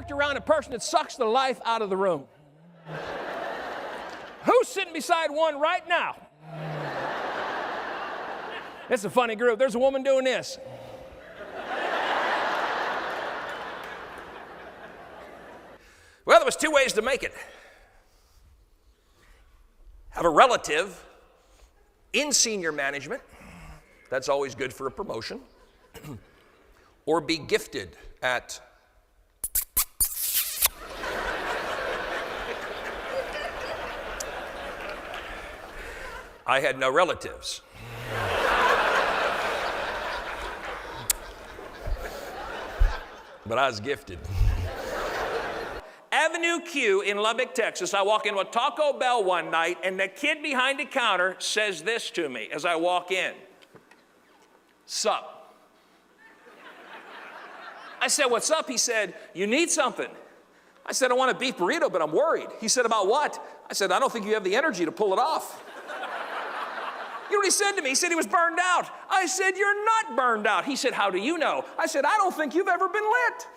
walked around a person that sucks the life out of the room. Who's sitting beside one right now? It's a funny group. There's a woman doing this. Well, there was two ways to make it. Have a relative in senior management. That's always good for a promotion. Or be gifted at I had no relatives. But I was gifted. Avenue Q in Lubbock, Texas. I walk into a Taco Bell one night, and the kid behind the counter says this to me as I walk in. Sup? I said, what's up? He said, you need something. I said, I want a beef burrito, but I'm worried. He said, about what? I said, I don't think you have the energy to pull it off. You know what he said to me? He said he was burned out. I said, you're not burned out. He said, how do you know? I said, I don't think you've ever been lit.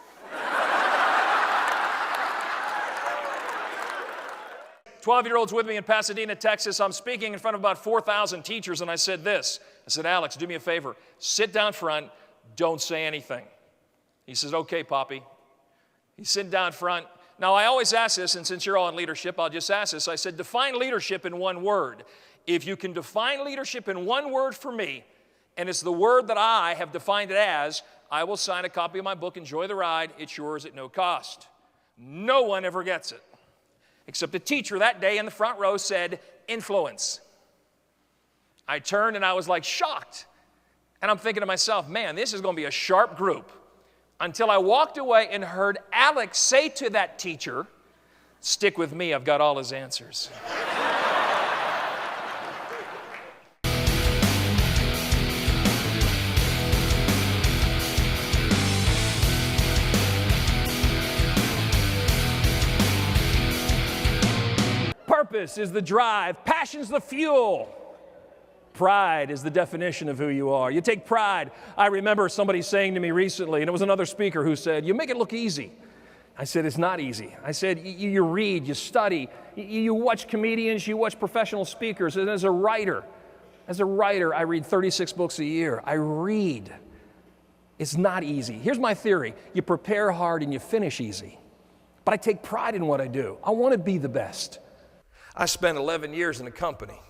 12-year-olds with me in Pasadena, Texas. I'm speaking in front of about 4,000 teachers, and I said this. I said, Alex, do me a favor. Sit down front. Don't say anything. He says, okay, Poppy. He's sitting down front. Now, I always ask this, and since you're all in leadership, I'll just ask this. I said, define leadership in one word. If you can define leadership in one word for me, and it's the word that I have defined it as, I will sign a copy of my book, Enjoy the Ride. It's yours at no cost. No one ever gets it. Except a teacher that day in the front row said, influence. I turned and I was like shocked. And I'm thinking to myself, man, this is going to be a sharp group. Until I walked away and heard Alex say to that teacher, stick with me, I've got all his answers. Purpose is the drive. Passion's the fuel. Pride is the definition of who you are. You take pride. I remember somebody saying to me recently, and it was another speaker who said, you make it look easy. I said, it's not easy. I said, you read, you study, you watch comedians, you watch professional speakers. And as a writer, I read 36 books a year. I read. It's not easy. Here's my theory. You prepare hard and you finish easy. But I take pride in what I do. I want to be the best. I spent 11 years in a company.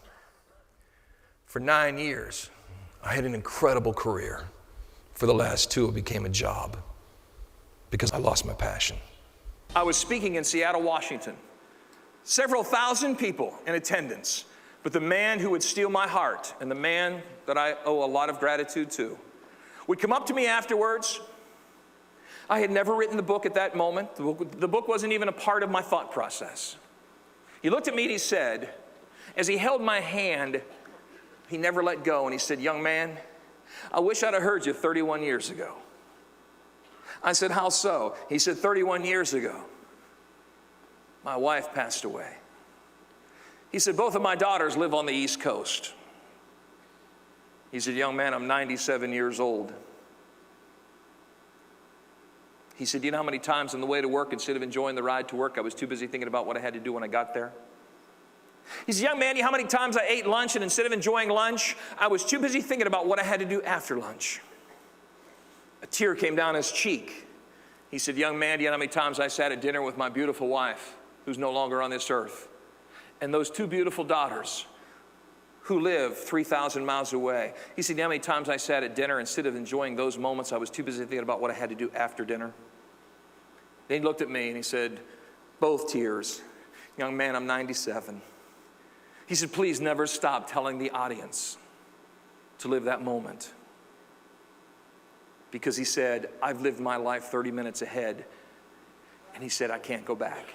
For 9 years, I had an incredible career. For the last 2, it became a job because I lost my passion. I was speaking in Seattle, Washington. Several thousand people in attendance. But the man who would steal my heart, and the man that I owe a lot of gratitude to, would come up to me afterwards. I had never written the book at that moment. The book wasn't even a part of my thought process. He looked at me and he said, as he held my hand, he never let go, and he said, young man, I wish I'd have heard you 31 years ago. I said, how so? He said, 31 years ago, my wife passed away. He said, both of my daughters live on the East Coast. He said, young man, I'm 97 years old. He said, you know how many times on the way to work, instead of enjoying the ride to work, I was too busy thinking about what I had to do when I got there? He said, young man, you know how many times I ate lunch, and instead of enjoying lunch, I was too busy thinking about what I had to do after lunch? A tear came down his cheek. He said, young man, do you know how many times I sat at dinner with my beautiful wife, who's no longer on this earth, and those 2 beautiful daughters who live 3,000 miles away? He said, you know how many times I sat at dinner, instead of enjoying those moments, I was too busy thinking about what I had to do after dinner? Then he looked at me and he said, both tears. Young man, I'm 97. He said, please never stop telling the audience to live that moment. Because he said, I've lived my life 30 minutes ahead. And he said, I can't go back.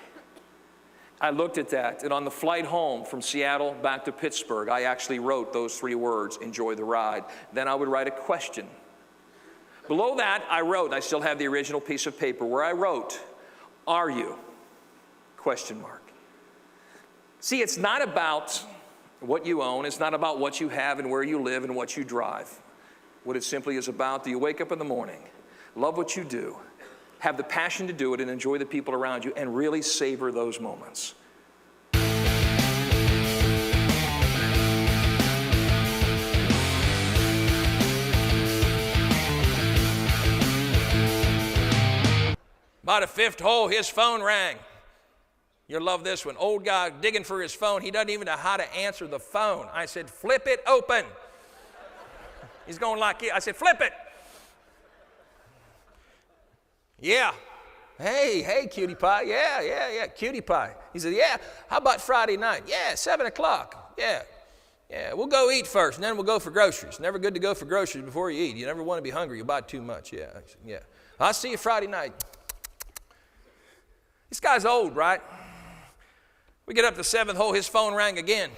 I looked at that, and on the flight home from Seattle back to Pittsburgh, I actually wrote those 3 words, enjoy the ride. Then I would write a question. Below that, I wrote, I still have the original piece of paper, where I wrote, are you? Question mark. See, it's not about what you own. It's not about what you have and where you live and what you drive. What it simply is about, do you wake up in the morning, love what you do, have the passion to do it, and enjoy the people around you, and really savor those moments. By the fifth hole, his phone rang. You'll love this one. Old guy digging for his phone. He doesn't even know how to answer the phone. I said, flip it open. He's going like it. I said, flip it. Yeah. Hey, cutie pie. Yeah, cutie pie. He said, yeah, how about Friday night? Yeah, 7 o'clock. Yeah, we'll go eat first, and then we'll go for groceries. Never good to go for groceries before you eat. You never want to be hungry. You buy too much. Yeah, I said, yeah. I'll see you Friday night. This guy's old, right? We get up to the 7th hole, his phone rang again.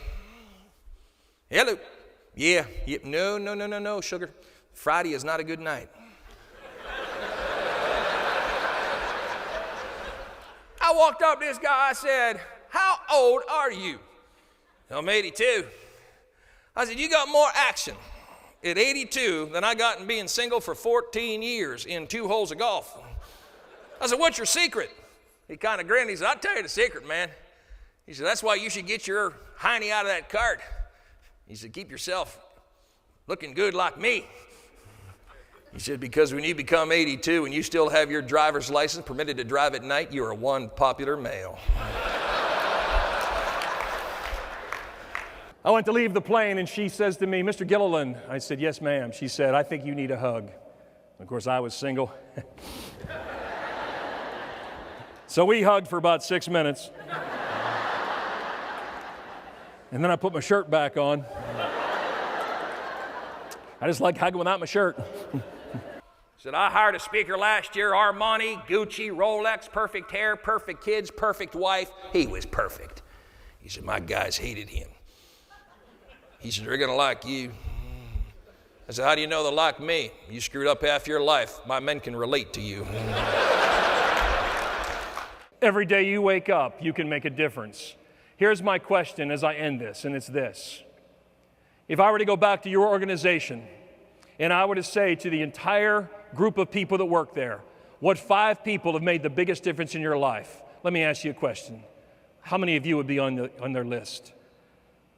Hello. Yeah. No, sugar. Friday is not a good night. I walked up to this guy, I said, how old are you? I'm 82. I said, you got more action at 82 than I got in being single for 14 years in 2 holes of golf. I said, what's your secret? He kind of grinned. He said, I'll tell you the secret, man. He said, that's why you should get your hiney out of that cart. He said, keep yourself looking good like me. He said, because when you become 82 and you still have your driver's license permitted to drive at night, you are one popular male. I went to leave the plane, and she says to me, Mr. Gilliland. I said, yes, ma'am. She said, I think you need a hug. Of course, I was single. So we hugged for about 6 minutes. And then I put my shirt back on. I just like hugging without my shirt. Said, I hired a speaker last year, Armani, Gucci, Rolex, perfect hair, perfect kids, perfect wife. He was perfect. He said, my guys hated him. He said, they're going to like you. I said, how do you know they like me? You screwed up half your life. My men can relate to you. Every day you wake up, you can make a difference. Here's my question as I end this, and it's this. If I were to go back to your organization, and I were to say to the entire group of people that work there, what 5 people have made the biggest difference in your life? Let me ask you a question. How many of you would be on their list?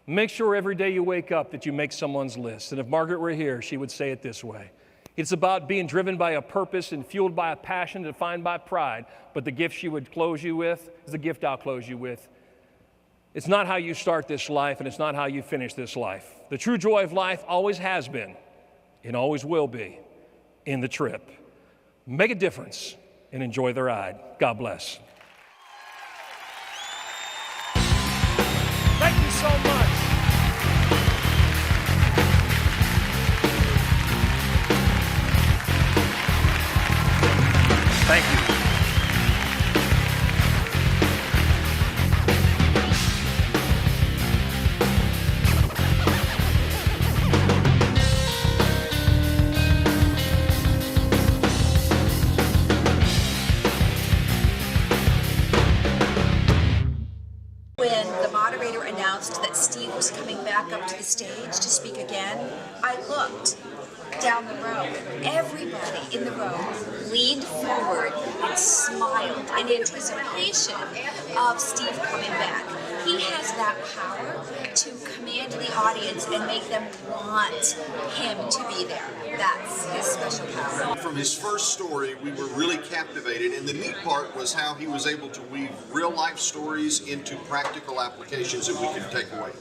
Make sure every day you wake up that you make someone's list. And if Margaret were here, she would say it this way. It's about being driven by a purpose and fueled by a passion defined by pride. But the gift she would close you with is the gift I'll close you with. It's not how you start this life, and it's not how you finish this life. The true joy of life always has been and always will be in the trip. Make a difference and enjoy the ride. God bless. Thank you so much. Thank you. When the moderator announced that Steve was coming back up to the stage to speak again, I looked down the row. Everybody in the row leaned forward and smiled in anticipation of Steve coming back. He has that power to command the audience and make them want him to be there. That's his special power. From his first story, we were really captivated, and the neat part was how he was able to weave real-life stories into practical applications that we could take away.